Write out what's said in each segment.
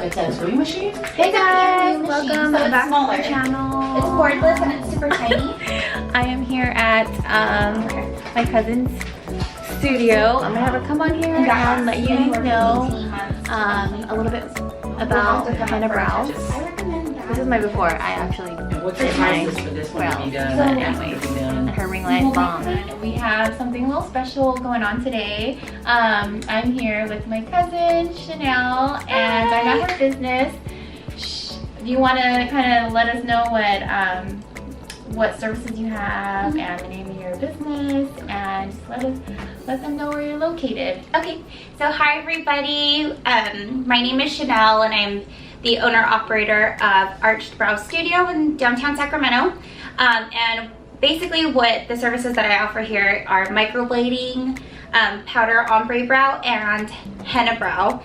It's a sewing machine? Hey guys, welcome back to my channel. It's cordless and it's super tiny. I am here at my cousin's studio. I'm gonna have her come on here and let you know a little bit about Henna Brows. I recommend that. This is my before. I actually What's the process for this one to be done? So Anyways, to be done? her ring light bomb. We have something a little special going on today. I'm here with my cousin Shawnelle, and I'm at her business. Do you want to kind of let us know what services you have and the name of your business, and just let them know where you're located? Okay, so hi everybody. My name is Shawnelle and I'm the owner-operator of Arched Brow Studio in downtown Sacramento. And basically what the services that I offer here are microblading, powder ombre brow, and henna brow.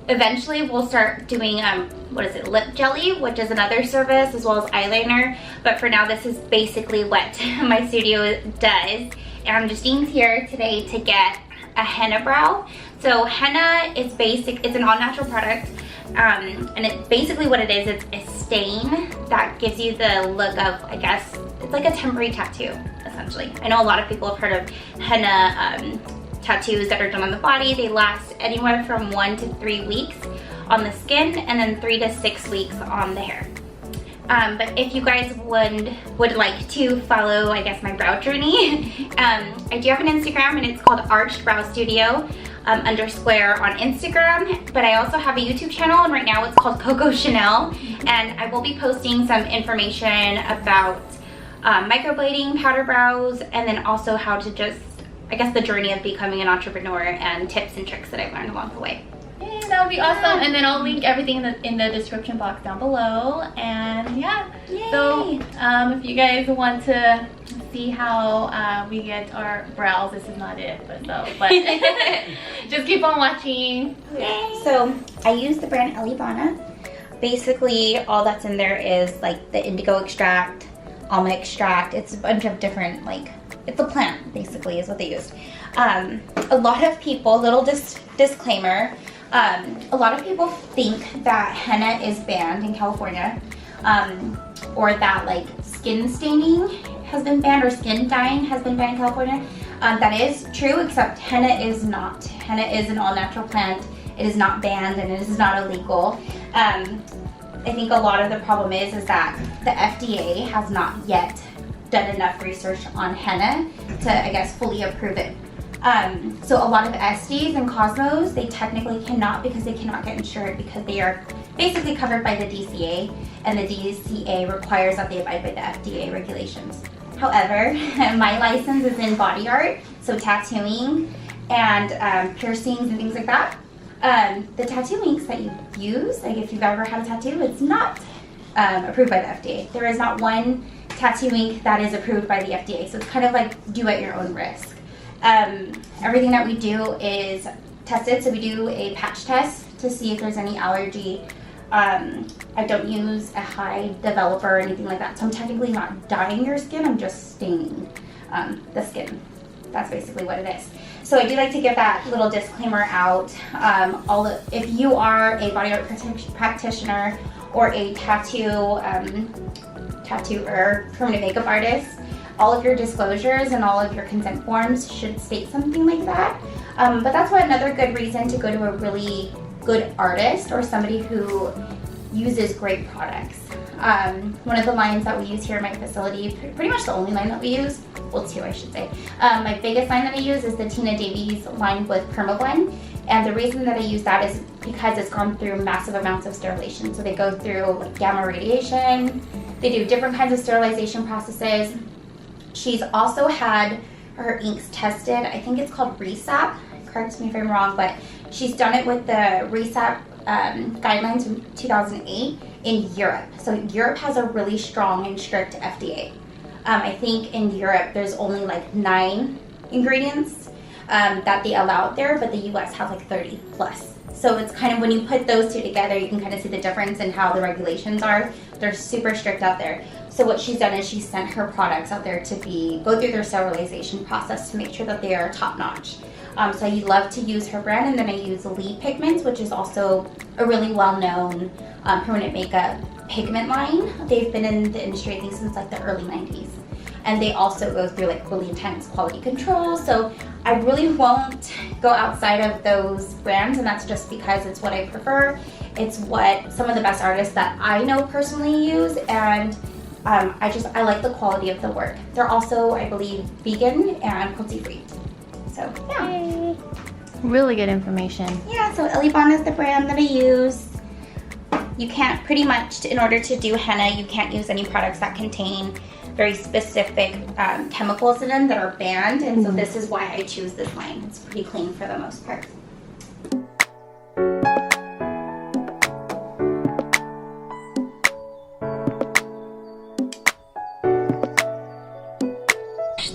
Eventually we'll start doing lip jelly, which is another service, as well as eyeliner, but for now this is basically what my studio does. And Justine's here today to get a henna brow. So henna is it's an all-natural product, and it's basically what it is. It's a stain that gives you the look of, I guess, it's like a temporary tattoo, essentially. I know a lot of people have heard of henna tattoos that are done on the body. They last anywhere from 1 to 3 weeks on the skin, and then 3 to 6 weeks on the hair. But if you guys would like to follow, I guess, my brow journey, I do have an Instagram, and it's called Arched Brow Studio _ on Instagram. But I also have a YouTube channel, and right now it's called cocoshawnelle, and I will be posting some information about microblading, powder brows, and then also how to just, I guess, the journey of becoming an entrepreneur and tips and tricks that I've learned along the way. Yeah, that would be awesome. And then I'll link everything in the description box down below. And yeah, Yay. So if you guys want to see how we get our brows, this is not it, but just keep on watching. Yay. So I use the brand Elivana. Basically, all that's in there is like the indigo extract, almond extract. It's a bunch of different, like, it's a plant basically is what they used. A lot of people, little disclaimer, a lot of people think that henna is banned in California, or that like skin staining has been banned or skin dyeing has been banned in California. That is true, except henna is not. Henna is an all-natural plant. It is not banned and it is not illegal. I think a lot of the problem is that the FDA has not yet done enough research on henna to, I guess, fully approve it. So a lot of estes and cosmos, they technically cannot, because they cannot get insured, because they are basically covered by the DCA, and the DCA requires that they abide by the FDA regulations. However, my license is in body art, so tattooing and piercings and things like that. The tattoo inks that you use, like if you've ever had a tattoo, it's not approved by the FDA. There is not one tattoo ink that is approved by the FDA, so it's kind of like do at your own risk. Everything that we do is tested, so we do a patch test to see if there's any allergy. I don't use a high developer or anything like that, so I'm technically not dyeing your skin, I'm just staining the skin. That's basically what it is. So I do like to give that little disclaimer out. If you are a body art practitioner or a tattooer, permanent makeup artist, all of your disclosures and all of your consent forms should state something like that. But that's why another good reason to go to a really good artist or somebody who uses great products. One of the lines that we use here in my facility, pretty much the only line that we use, well, two I should say. My biggest line that I use is the Tina Davies line with PermaBlend. And the reason that I use that is because it's gone through massive amounts of sterilization. So they go through like gamma radiation, they do different kinds of sterilization processes. She's also had her inks tested. I think it's called RESAP. Correct me if I'm wrong, but she's done it with the RESAP guidelines from 2008 in Europe. So Europe has a really strong and strict FDA. I think in Europe there's only like 9 ingredients that they allow out there, but the US has like 30 plus. So it's kind of, when you put those two together, you can kind of see the difference in how the regulations are. They're super strict out there. So what she's done is she sent her products out there to go through their sterilization process to make sure that they are top notch. So I love to use her brand, and then I use Lee Pigments, which is also a really well-known permanent makeup pigment line. They've been in the industry I think since like the early 90s. And they also go through like really intense quality control. So I really won't go outside of those brands, and that's just because it's what I prefer. It's what some of the best artists that I know personally use, and I like the quality of the work. They're also, I believe, vegan and cruelty-free. So yeah. Yay. Really good information. Yeah, so Elibana is the brand that I use. You can't, pretty much, in order to do henna, you can't use any products that contain very specific chemicals in them that are banned, and so this is why I choose this line. It's pretty clean for the most part.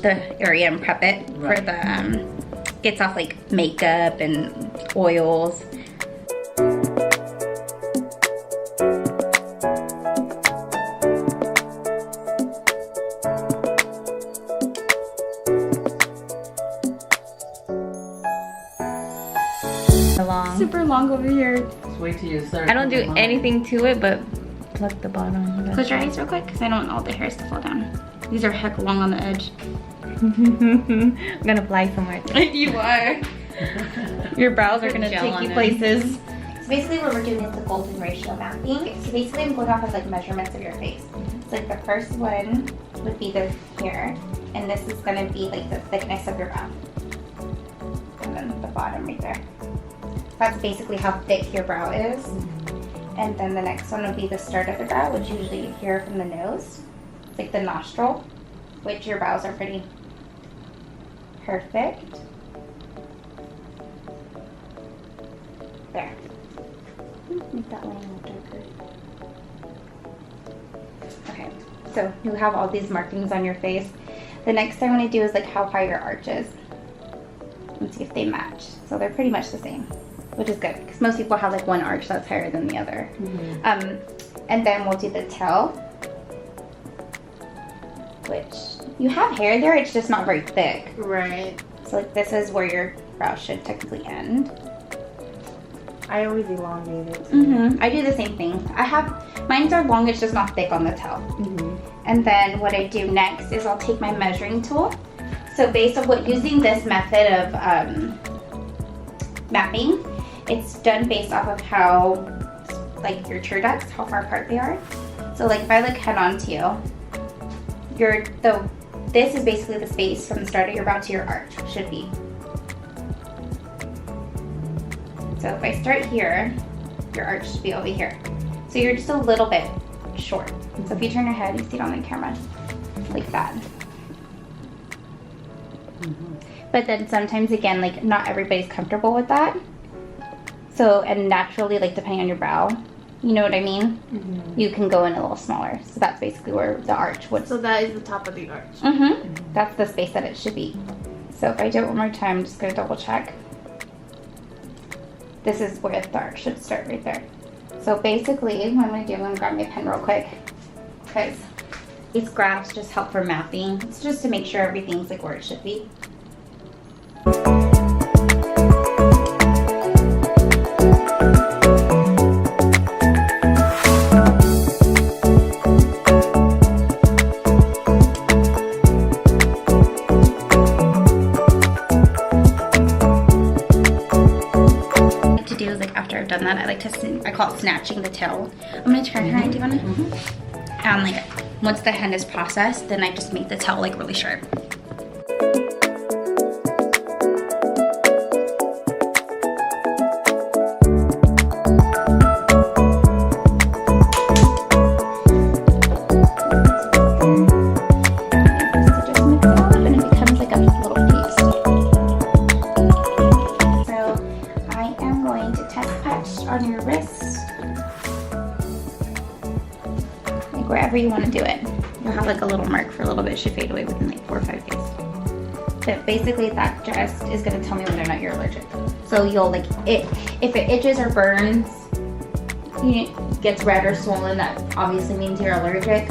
The area and prep it for the gets off like makeup and oils. Super long over here. Just wait till you start. I don't do anything to it but pluck the bottom. Close your eyes real quick because I don't want all the hairs to fall down. These are heck long on the edge. I'm gonna fly somewhere. You are. Your brows are gonna Gel take on you them. places. So basically what we're doing is the golden ratio mapping. So basically I'm going off of like measurements of your face. So like the first one would be this here, and this is gonna be like the thickness of your brow. And then the bottom right there. That's basically how thick your brow is. And then the next one would be the start of the brow, which usually you hear from the nose. It's like the nostril, which your brows are pretty perfect. There. Make that line a little darker. Okay, so you have all these markings on your face. The next thing I want to do is like how high your arch is. And see if they match. So they're pretty much the same, which is good because most people have like one arch that's higher than the other. And then we'll do the tail, which you have hair there, it's just not very thick. Right. So like this is where your brow should technically end. I always elongate it. I do the same thing. Mine's are long, it's just not thick on the tail. And then what I do next is I'll take my measuring tool. So based on using this method of mapping, it's done based off of how, like your tear ducts, how far apart they are. So like if I look head on to you, this is basically the space from the start of your brow to your arch, should be. So if I start here, your arch should be over here. So you're just a little bit short. So if you turn your head, you see it on the camera, like that. But then sometimes again, like not everybody's comfortable with that. So, and naturally, like depending on your brow, you know what I mean? You can go in a little smaller. So that's basically where the arch would. So that is the top of the arch. That's the space that it should be. So if I do it one more time, I'm just gonna double check. This is where the arch should start right there. So basically, what I'm gonna do, I'm gonna grab my pen real quick because these graphs just help for mapping. It's just to make sure everything's like where it should be. That I like to, I call it snatching the tail. I'm gonna turn her. Do you wanna? And like once the henna is processed, then I just make the tail like really sharp. On your wrist, like wherever you want to do it. You'll have like a little mark for a little bit. It should fade away within like 4 or 5 days. But basically that just is going to tell me whether or not you're allergic. So you'll like it, if it itches or burns, gets red or swollen, that obviously means you're allergic.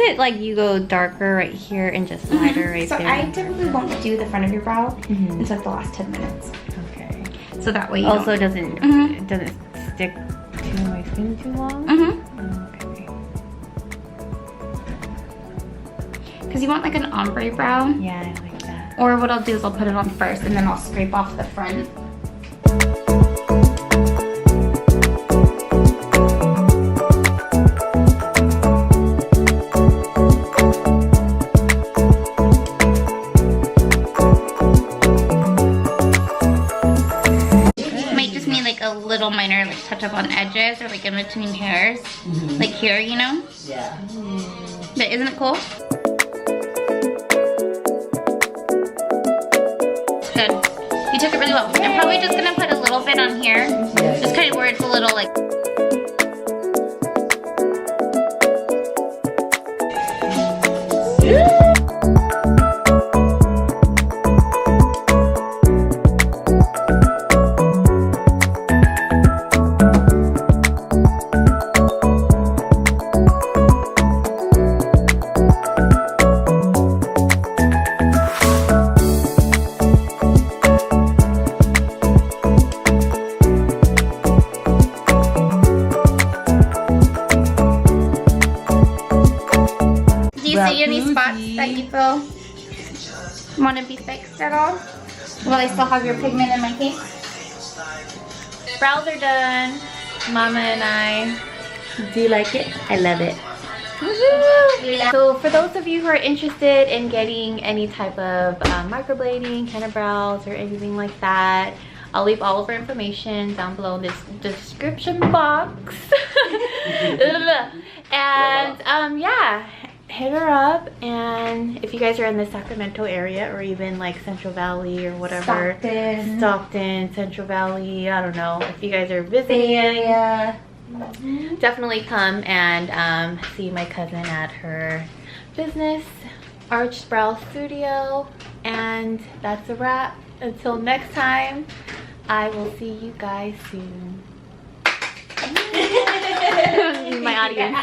it like you go darker right here and just lighter right So there? I typically won't do the front of your brow Mhm. until like the last 10 minutes. Okay. So that way you Also, don't... it doesn't stick to my skin too long. Okay. Because you want like an ombre brow. Yeah, I like that. Or what I'll do is I'll put it on first and then I'll scrape off the front. Might just need like a little minor like touch up on edges or like in between hairs. Like here, you know? Yeah. But isn't it cool? Good. You took it really well. I'm probably just gonna put a little bit on here. Just kind of where it's a little like... Do you see any spots that you feel want to be fixed at all? Will I still have your pigment in my case? Brows are done. Mama and I. Do you like it? I love it. So for those of you who are interested in getting any type of microblading, henna brows, or anything like that, I'll leave all of our information down below in this description box. And yeah, hit her up. And if you guys are in the Sacramento area or even like Central Valley or whatever, Stockton, Central Valley, I don't know, if you guys are visiting, definitely come and see my cousin at her business, Arch Brow Studio. And that's a wrap. Until next time, I will see you guys soon. My audience.